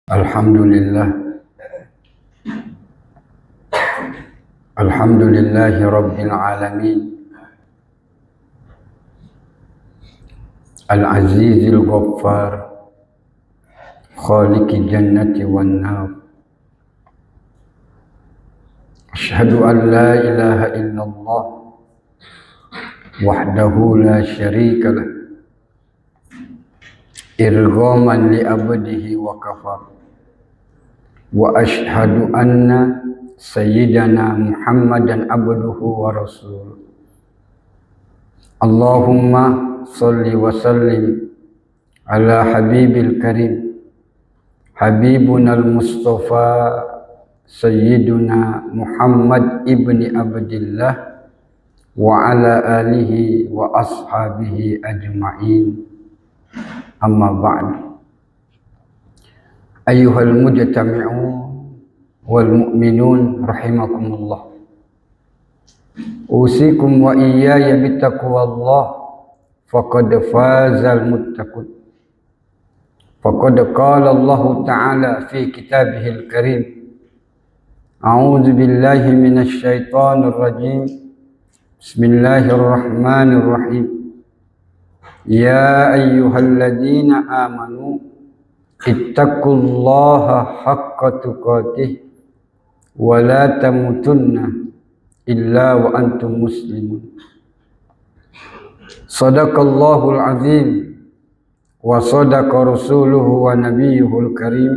Alhamdulillah. Alhamdulillahi Rabbil Alamin. Al-Azizil Ghaffar, Khaliqi Jannati wan Nar. Asyhadu an la ilaha illallah wahdahu la syarika lah, irghaman li abdihi wa kafar. Wa asyhadu anna sayyidana Muhammadan abduhu wa rasuluh. Allahumma salli wa sallim ala habibil karim, habibuna al-mustafa sayyiduna Muhammad ibni Abdillah wa ala alihi wa ashabihi ajma'in. Amma ba'd. Ayyuhal mujtami'un wal mu'minun rahimakumullah. Usikum wa iyaya bittaqwallah, faqad fazal muttaqun. Faqad qala Allah Ta'ala fi kitabihil karim, a'udzu billahi minasy syaithanir rajim. Bismillahirrahmanirrahim. Ya ayyuhalladzina amanu ittaqullaha haqqa tuqatih wa la tamutunna illa wa antum muslimun. Sadaqallahul azim wa sadaqa rasuluhu wa nabiyyuhul karim,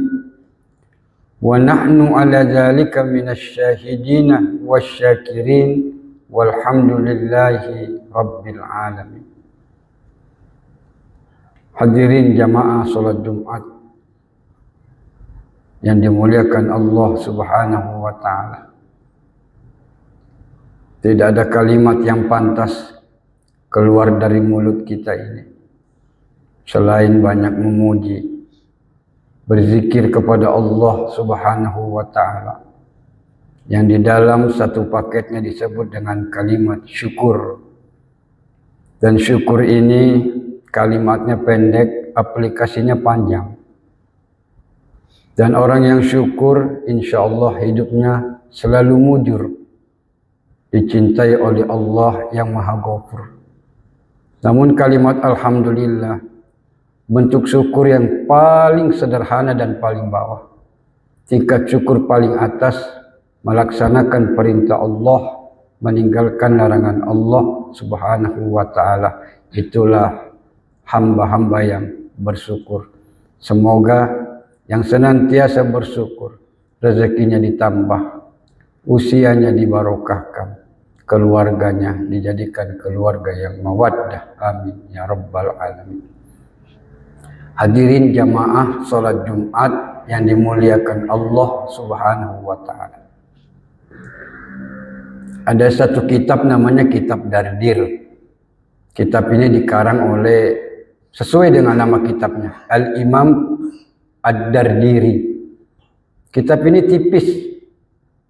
wa nahnu ala dzalika minasy syahidina wasyakirin walhamdulillahi rabbil alamin. Hadirin jamaah salat Jumat yang dimuliakan Allah Subhanahu wa ta'ala. Tidak ada kalimat yang pantas keluar dari mulut kita ini selain banyak memuji, berzikir kepada Allah Subhanahu wa ta'ala, yang di dalam satu paketnya disebut dengan kalimat syukur. Dan syukur ini kalimatnya pendek, aplikasinya panjang. Dan orang yang syukur insya Allah hidupnya selalu mujur, dicintai oleh Allah yang Maha Ghafur. Namun kalimat alhamdulillah, bentuk syukur yang paling sederhana dan paling bawah. Tingkat syukur paling atas, melaksanakan perintah Allah, meninggalkan larangan Allah Subhanahu wa ta'ala. Itulah hamba-hamba yang bersyukur. Semoga yang senantiasa bersyukur, rezekinya ditambah, usianya dibarokahkan, keluarganya dijadikan keluarga yang mawaddah. Amin ya rabbal alamin. Hadirin jamaah salat Jumat yang dimuliakan Allah Subhanahu wa ta'ala. Ada satu kitab namanya Kitab Dardir. Kitab ini dikarang oleh, sesuai dengan nama kitabnya, Al-Imam Ad-Dardiri. Kitab ini tipis,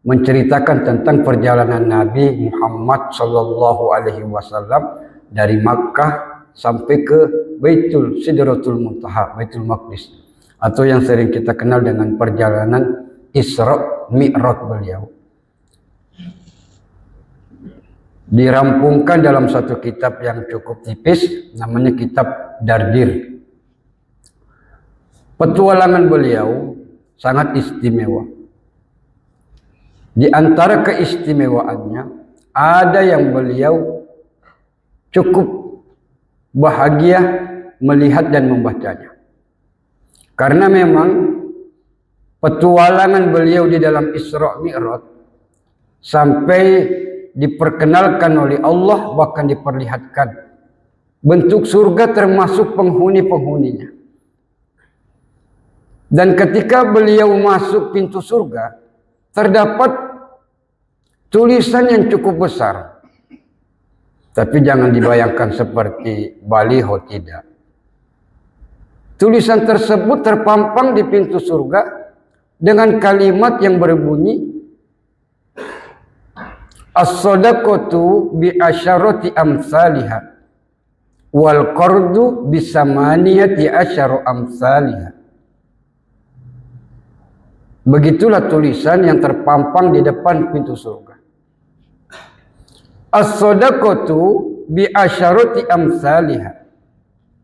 menceritakan tentang perjalanan Nabi Muhammad sallallahu alaihi wasallam dari Makkah sampai ke Baitul Sidratul Muntaha, Baitul Maqdis, atau yang sering kita kenal dengan perjalanan Isra Mi'raj beliau. Dirampungkan dalam satu kitab yang cukup tipis, namanya Kitab Dardir. Petualangan beliau sangat istimewa. Di antara keistimewaannya, ada yang beliau cukup bahagia melihat dan membacanya. Karena memang petualangan beliau di dalam Isra Mi'raj sampai diperkenalkan oleh Allah, bahkan diperlihatkan bentuk surga termasuk penghuni-penghuninya. Dan ketika beliau masuk pintu surga, terdapat tulisan yang cukup besar. Tapi jangan dibayangkan seperti baliho, tidak. Tulisan tersebut terpampang di pintu surga dengan kalimat yang berbunyi, as-sadaqatu bi asyarati amsalihah wal qardu bi samaniyati asyara amsalihah. Begitulah tulisan yang terpampang di depan pintu surga. As-sadaqatu bi asyarati amsalihha.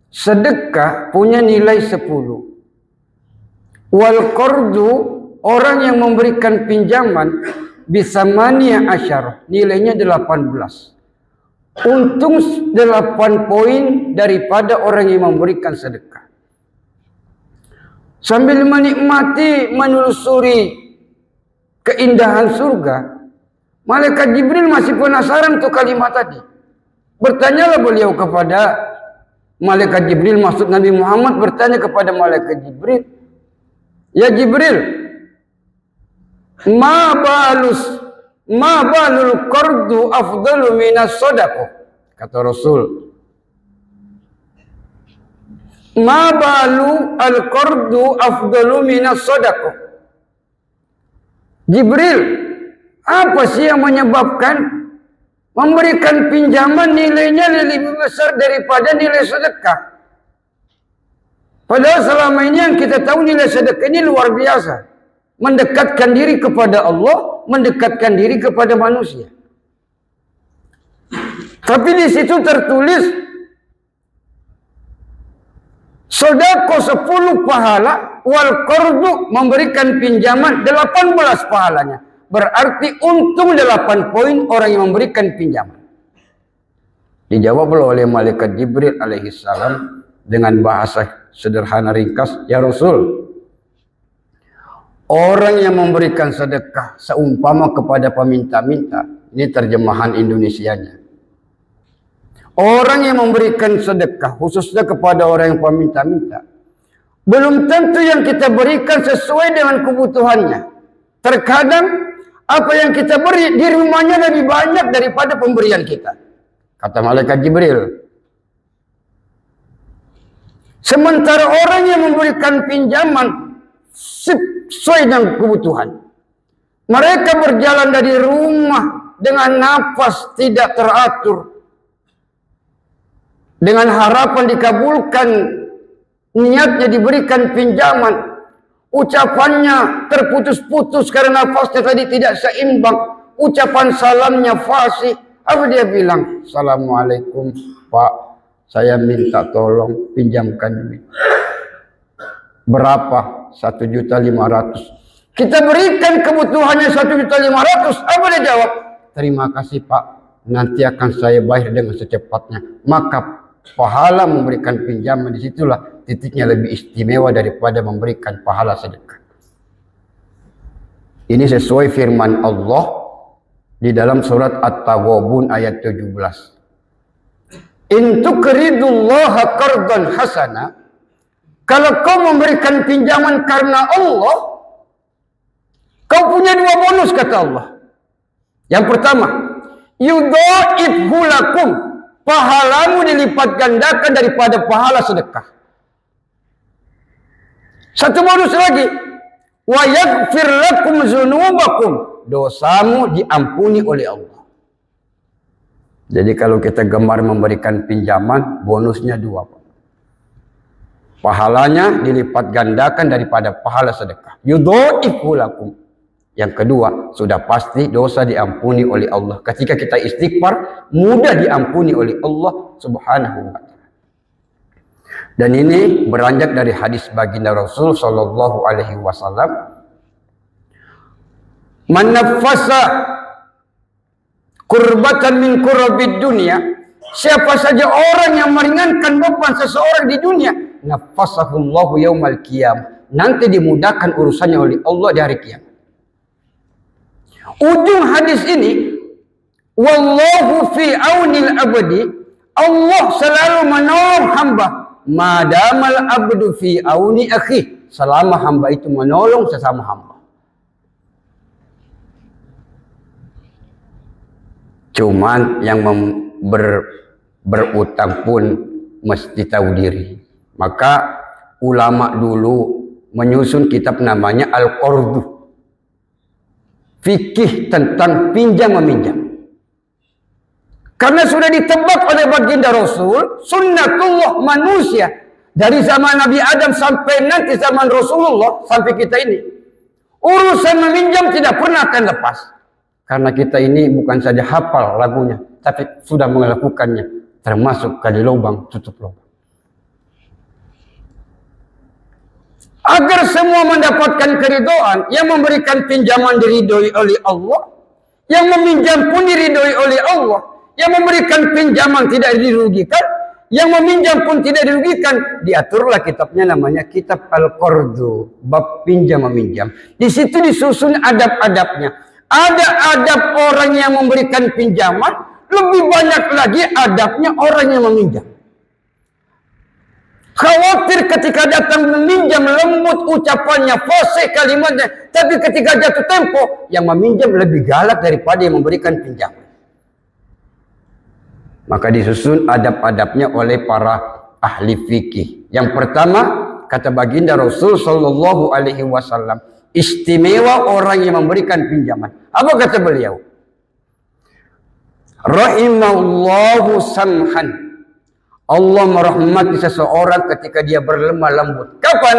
Sedekah punya nilai 10. Wal qardu, orang yang memberikan pinjaman, bisa mania asyarah, nilainya 18. Untung 8 poin daripada orang yang memberikan sedekah. Sambil menikmati, menelusuri keindahan surga, malaikat Jibril masih penasaran tuh kalimat tadi. Bertanyalah beliau kepada malaikat Jibril, maksud Nabi Muhammad bertanya kepada malaikat Jibril, "Ya Jibril, ma balul qardu afdalu minas sadaqah?" Kata Rasul, "Ma balu al-qardu afdalu minas sadaqah?" Jibril, apa sih yang menyebabkan memberikan pinjaman nilainya lebih besar daripada nilai sedekah? Padahal selama ini yang kita tahu nilai sedekah ini luar biasa. Mendekatkan diri kepada Allah, mendekatkan diri kepada manusia. Tapi di situ tertulis sedekah 10 pahala, wal qardu memberikan pinjaman 18 pahalanya. Berarti untung 8 poin orang yang memberikan pinjaman. Dijawab oleh malaikat Jibril alaihi salam dengan bahasa sederhana ringkas, "Ya Rasul, orang yang memberikan sedekah seumpama kepada peminta-minta." Ini terjemahan Indonesianya. Orang yang memberikan sedekah, khususnya kepada orang yang peminta-minta, belum tentu yang kita berikan sesuai dengan kebutuhannya. Terkadang apa yang kita beri di rumahnya lebih banyak daripada pemberian kita. Kata malaikat Jibril. Sementara orang yang memberikan pinjaman sesuai dengan kebutuhan, mereka berjalan dari rumah dengan nafas tidak teratur, dengan harapan dikabulkan niatnya diberikan pinjaman, ucapannya terputus-putus karena nafasnya tadi tidak seimbang, ucapan salamnya fasih. Apa dia bilang? "Assalamualaikum Pak, saya minta tolong pinjamkan duit." Berapa? 1.500.000. Kita berikan kebutuhannya 1.500.000. Apa dia jawab? "Terima kasih Pak, nanti akan saya bayar dengan secepatnya." Maka pahala memberikan pinjaman disitulah titiknya lebih istimewa daripada memberikan pahala sedekah. Ini sesuai firman Allah di dalam surat At-Taghabun ayat 17. "In tuqridullaha qardan hasana." Kalau kau memberikan pinjaman karena Allah, kau punya 2 bonus kata Allah. Yang pertama, yudha'ifhu lakum, pahalamu dilipat gandakan daripada pahala sedekah. Satu bonus lagi, wa yaghfir lakum dzunubakum, dosamu diampuni oleh Allah. Jadi kalau kita gemar memberikan pinjaman, bonusnya 2, Pak. Pahalanya dilipat gandakan daripada pahala sedekah. Yudha'ifhu lakum. Yang kedua, sudah pasti dosa diampuni oleh Allah. Ketika kita istighfar, mudah diampuni oleh Allah Subhanahu wa ta'ala. Dan ini beranjak dari hadis baginda Rasul sallallahu alaihi wasallam. Man naffasa kurbatan min kurabid dunya, siapa saja orang yang meringankan beban seseorang di dunia, naffasahullahu yaumal qiyam, nanti dimudahkan urusannya oleh Allah di hari kiamat. Ujung hadis ini, wallahu fi aunil abdi, Allah selalu menolong hamba, madamal abdu fi auni akhi, selama hamba itu menolong sesama hamba. Cuman yang berutang pun mesti tahu diri. Maka ulama dulu menyusun kitab namanya Al-Qardu, fikih tentang pinjam meminjam. Karena sudah ditebak oleh baginda Rasul, sunnatullah manusia dari zaman Nabi Adam sampai nanti zaman Rasulullah sampai kita ini, Urusan meminjam tidak pernah akan lepas. Karena kita ini bukan saja hafal lagunya, tapi sudah melakukannya. Termasuk kali lubang, tutup lubang. Agar semua mendapatkan keridhaan, yang memberikan pinjaman diridhoi oleh Allah, yang meminjam pun diridhoi oleh Allah, yang memberikan pinjaman tidak dirugikan, yang meminjam pun tidak dirugikan. Diaturlah kitabnya, namanya kitab Al-Qardu, bab pinjam meminjam. Di situ disusun adab-adabnya. Ada adab orang yang memberikan pinjaman, lebih banyak lagi adabnya orang yang meminjam. Khawatir ketika datang meminjam lembut ucapannya, fasih kalimatnya, tapi ketika jatuh tempo, yang meminjam lebih galak daripada yang memberikan pinjaman. Maka disusun adab-adabnya oleh para ahli fikih. Yang pertama, kata baginda Rasul sallallahu alaihi wasallam, istimewa orang yang memberikan pinjaman. Apa kata beliau? Rahimallahu samhan. Allah merahmati seseorang ketika dia berlemah lembut. Kapan?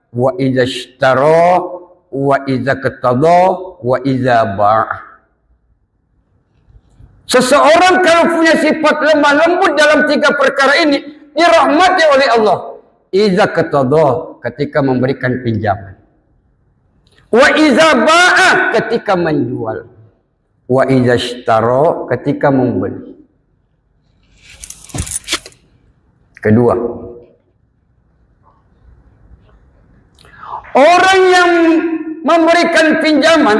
Wa idza ishtara wa idza qatada wa idza ba'a. Seseorang kalau punya sifat lemah lembut dalam tiga perkara ini, dirahmati oleh Allah. Idza qatada, ketika memberikan pinjaman. Wa idza ba'a, ketika menjual. Wa idza ishtara, ketika membeli. Kedua, orang yang memberikan pinjaman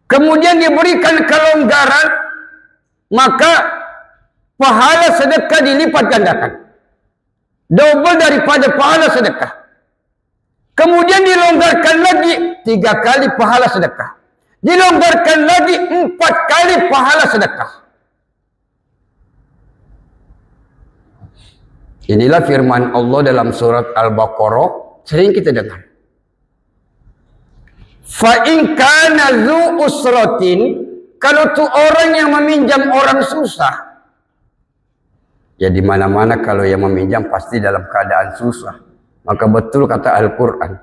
kemudian diberikan kelonggaran, maka pahala sedekah dilipat gandakan, double daripada pahala sedekah. Kemudian dilonggarkan lagi 3 kali pahala sedekah, dilonggarkan lagi 4 kali pahala sedekah. Inilah firman Allah dalam surat Al-Baqarah, sering kita dengar. Fa in kana zu usratin, kalau tu orang yang meminjam orang susah. Ya di mana-mana kalau yang meminjam pasti dalam keadaan susah. Maka betul kata Al-Qur'an.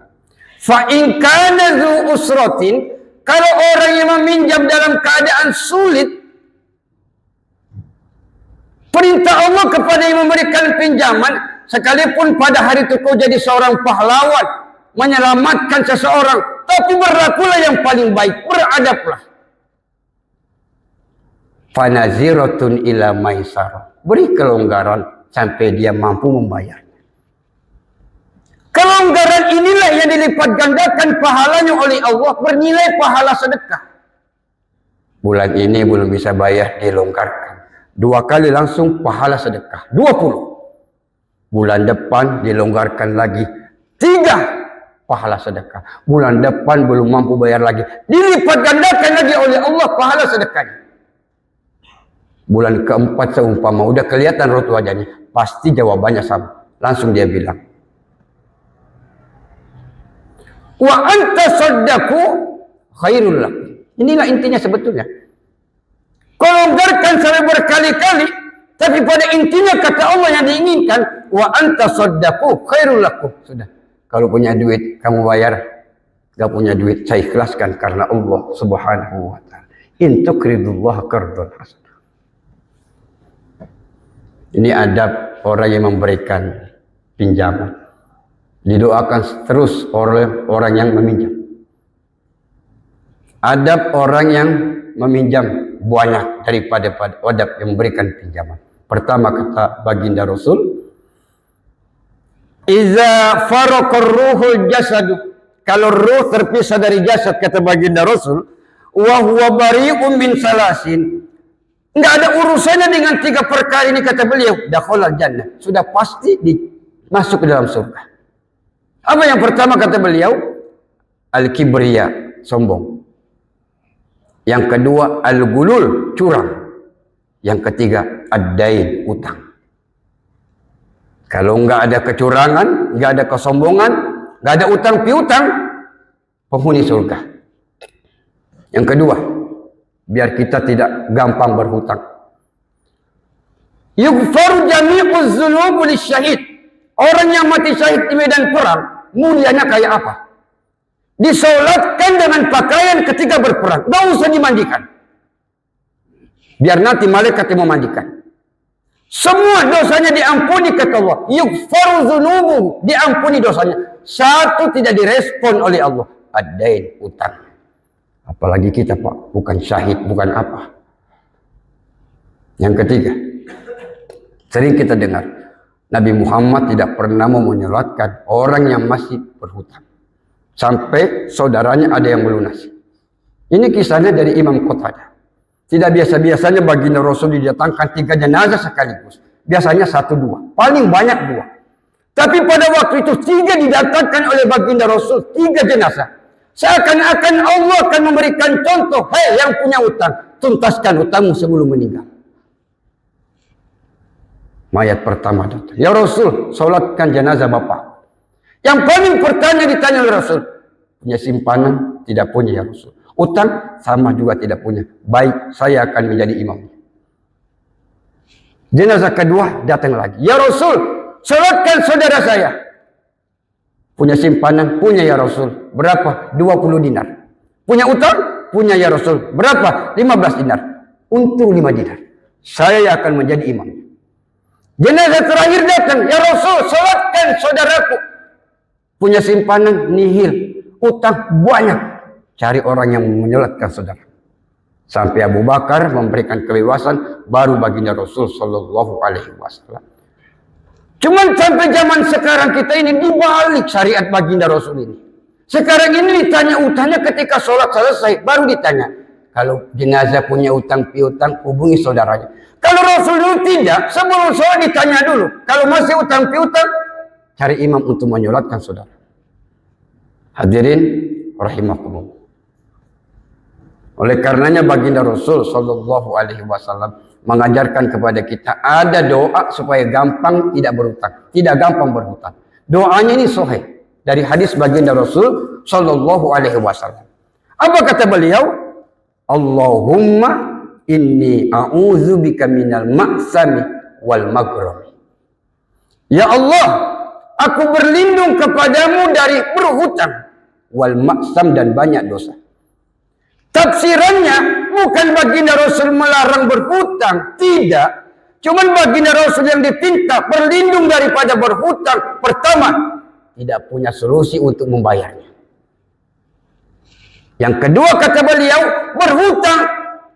Fa in kana zu usratin, kalau orang yang meminjam dalam keadaan sulit, perintah Allah kepada yang memberikan pinjaman, sekalipun pada hari itu kau jadi seorang pahlawan, menyelamatkan seseorang, tapi berlakulah yang paling baik, beradablah. Fanaziratun ila maisar, beri kelonggaran sampai dia mampu membayarnya. Kelonggaran inilah yang dilipat gandakan pahalanya oleh Allah, bernilai pahala sedekah. Bulan ini belum bisa bayar, dilonggarkan. 2 kali langsung pahala sedekah, 20. Bulan depan dilonggarkan lagi 3 pahala sedekah. Bulan depan belum mampu bayar lagi, dilipat gandakan lagi oleh Allah pahala sedekahnya. Bulan keempat seumpama udah kelihatan raut wajahnya, pasti jawabannya sama. Langsung dia bilang, wa anta saddaqu khairul lak. Inilah intinya sebetulnya. Kelonggarkan sampai berkali-kali, tapi pada intinya kata Allah yang diinginkan, wa anta saddaqu khairul lakum. Sudah, kalau punya duit kamu bayar, enggak punya duit saya ikhlaskan karena Allah Subhanahu wa taala. In tuqridullaha qardan hasan. Ini adab orang yang memberikan pinjaman. Didoakan terus oleh orang yang meminjam. Adab orang yang meminjam banyak daripada adab yang memberikan pinjaman. Pertama kata baginda Rasul, iza faraqar ruhul jasadu, kalau ruh terpisah dari jasad, kata baginda Rasul, wa huwa bari'un min salasin, enggak ada urusannya dengan 3 perkara ini, kata beliau, dakhalal jannah, sudah pasti masuk ke dalam surga. Apa yang pertama kata beliau? Al-kibriya, sombong. Yang kedua, al-gulul, curang. Yang ketiga, ad-dain, utang. Kalau enggak ada kecurangan, enggak ada kesombongan, enggak ada utang piutang, penghuni surga. Yang kedua, biar kita tidak gampang berhutang. Yughfaru jami'uz dzunubi lisyahid. Orang yang mati syahid di medan perang, mulianya kayak apa? Disolatkan dengan pakaian ketika berperang. Gak usah dimandikan. Biar nanti malaikat yang memandikan. Semua dosanya diampuni kata Allah. Yughfaru dzunubuhu, diampuni dosanya. Satu tidak direspon oleh Allah. Ad-dain, utang. Apalagi kita Pak, bukan syahid, bukan apa. Yang ketiga, sering kita dengar Nabi Muhammad tidak pernah mau menyolatkan orang yang masih berhutang. Sampai saudaranya ada yang melunasi. Ini kisahnya dari Imam Qatadah. Tidak biasa-biasanya baginda Rasul didatangkan 3 jenazah sekaligus. Biasanya 1-2. Paling banyak 2. Tapi pada waktu itu 3 didatangkan oleh baginda Rasul. 3 jenazah. Seakan-akan Allah akan memberikan contoh. Hei yang punya utang, tuntaskan utangmu sebelum meninggal. Mayat pertama datang. Ya Rasul, solatkan jenazah bapak. Yang paling pertama ditanya oleh Rasul. Punya simpanan? Tidak punya ya Rasul. Utang? Sama juga tidak punya. Baik, saya akan menjadi imam. Jenazah kedua datang lagi. Ya Rasul, solatkan saudara saya. Punya simpanan? Punya ya Rasul. Berapa? 20 dinar. Punya utang? Punya ya Rasul. Berapa? 15 dinar. Untung 5 dinar. Saya akan menjadi imam. Jenazah terakhir datang. Ya Rasul, solatkan saudaraku. Punya simpanan? Nihil. Utang? Banyak. Cari orang yang menyolatkan saudara. Sampai Abu Bakar memberikan kebebasan, baru baginda Rasul Sallallahu Alaihi Wasallam. Cuman sampai zaman sekarang kita ini dibalik syariat baginda Rasul ini. Sekarang ini ditanya utangnya ketika sholat selesai, baru ditanya. Kalau jenazah punya utang piutang, hubungi saudaranya. Kalau Rasul dulu tidak, sebelum sholat ditanya dulu. Kalau masih utang piutang, cari imam untuk menyolatkan saudara. Hadirin rahimakumullah. Oleh karenanya baginda Rasul Sallallahu Alaihi Wasallam mengajarkan kepada kita ada doa supaya gampang tidak berhutang, tidak gampang berhutang. Doanya ini sahih dari hadis baginda Rasul Sallallahu Alaihi Wasallam. Apa kata beliau? Allahumma inni a'udzubika minal ma'sami wal maghram. Ya Allah, aku berlindung kepadamu dari berhutang, wal ma'sam dan banyak dosa. Tafsirannya bukan baginda Rasul melarang berhutang, tidak. Cuman baginda Rasul yang ditinta berlindung daripada berhutang. Pertama, tidak punya solusi untuk membayarnya. Yang kedua kata beliau, berhutang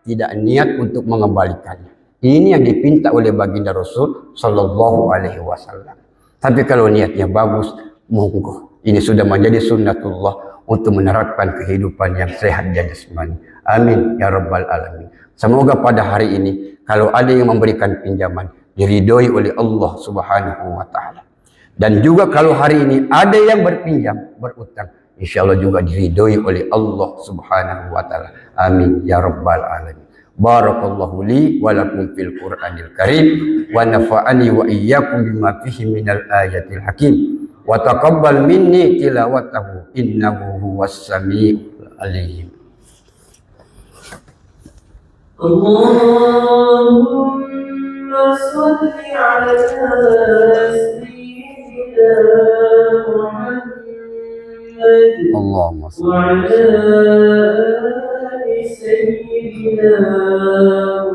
tidak niat untuk mengembalikannya. Ini yang dipinta oleh baginda Rasul Sallallahu Alaihi Wasallam. Tapi kalau niatnya bagus, monggo. Ini sudah menjadi sunnatullah untuk menerapkan kehidupan yang sehat dan jasmani. Amin ya rabbal alamin. Semoga pada hari ini kalau ada yang memberikan pinjaman diridhoi oleh Allah Subhanahu wa taala. Dan juga kalau hari ini ada yang berpinjam, berutang, insyaallah juga diridhoi oleh Allah Subhanahu wa taala. Amin ya rabbal alamin. Barakallahu li wa lakum fil Qur'anil Karim wa nafa'ani wa iyyakum bima fihi minal ayatil hakim. Wa taqabbal minni tilawatahu innahu huwas samiul alim. Allahumma shalli ala sayyidina Muhammad Allahumma wa ala ali sayyidina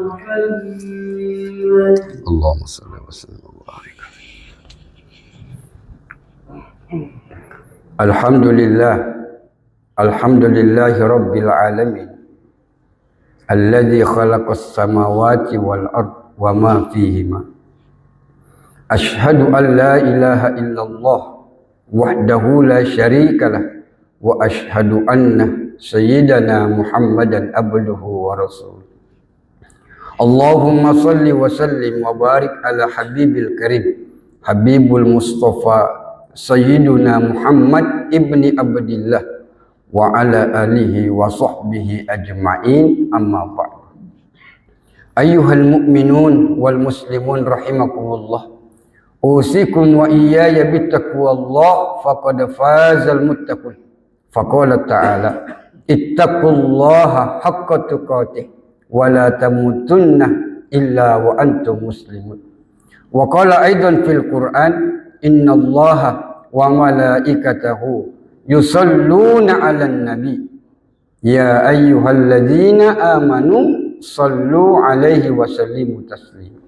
Muhammad. Allahumma salli wa sallim wa barik. Alhamdulillahi rabbil alamin alladzi khalaqas samawati wal ard wa ma fihima. Ashhadu an la ilaha illallah wahdahu la syarika lah wa ashhadu anna sayyidana Muhammadan abduhu wa rasuluh. Allahumma salli wa sallim wa barik ala habibil karim habibul mustafa sayyiduna Muhammad ibni Abdillah wa ala alihi wa sahbihi ajma'in, amma ba'd. Ayyuhal mu'minun wal muslimun rahimakumullah, usikum wa iyaya bittaqwallah faqad fazal muttaqun. Faqala ta'ala ittaqullaha haqqa tuqatih wa la tamutunna illa wa antum muslimun. Wa qala aidan fil Qur'an innallaha wa malaikatahu yusalluna 'alan nabi ya ayyuhalladzina amanu sallu 'alaihi wa sallimu taslima.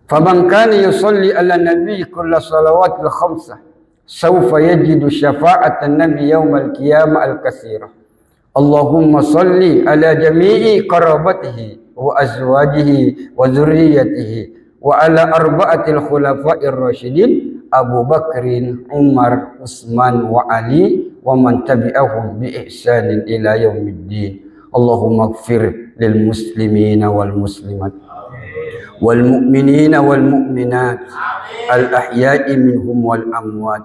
Faman kana yusalli 'alan nabi kulla salawatil khamsah sawfa yajidu syafa'atan nabi yaumal qiyamah al-katsirah. Allahumma salli ala jami'i qarabatihi wa azwajihi wa dzurriyyatihi wa ala arba'atil khulafa'ir rasyidin Abu Bakrin, Umar, Utsman wa Ali wa man tabi'ahum bi ihsanin ila yaumiddin. Allahumma ighfir lil muslimina wal muslimat wal mu'minina wal mu'minat al ahya'i minhum wal amwat.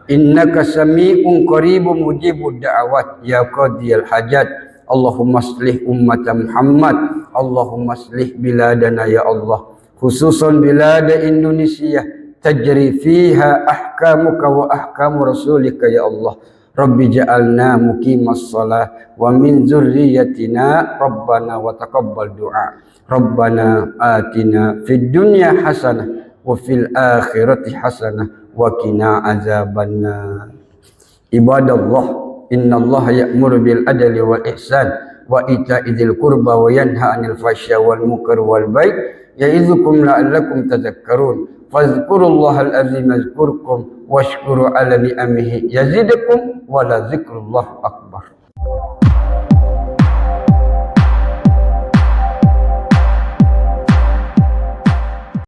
Innaka sami'un qaribun mujibud da'awat ya qadiyal hajat. Allahumma aslih ummata Muhammad, Allahumma aslih biladana ya Allah, khususan bilad Indonesia tajri fiha ahkamuka wa ahkamu rasulika ya Allah. Rabbi ja'alna muqimas shalah wa min dzurriyyatina rabbana wa taqabbal du'a. Rabbana atina fid dunya hasanah wa fil akhirati hasanah wa qina azabannar. Ibadallah, innallaha ya'muru bil adli wal ihsan wa ita'i dzil qurba wa yanha 'anil fahsya wal munkar wal baghi ya'izukum la'allakum tadhakkarun. Fadhkurullahal azim yazkurkum washkuru ala ni'amihi yazidukum wa la dzikrullah akbar.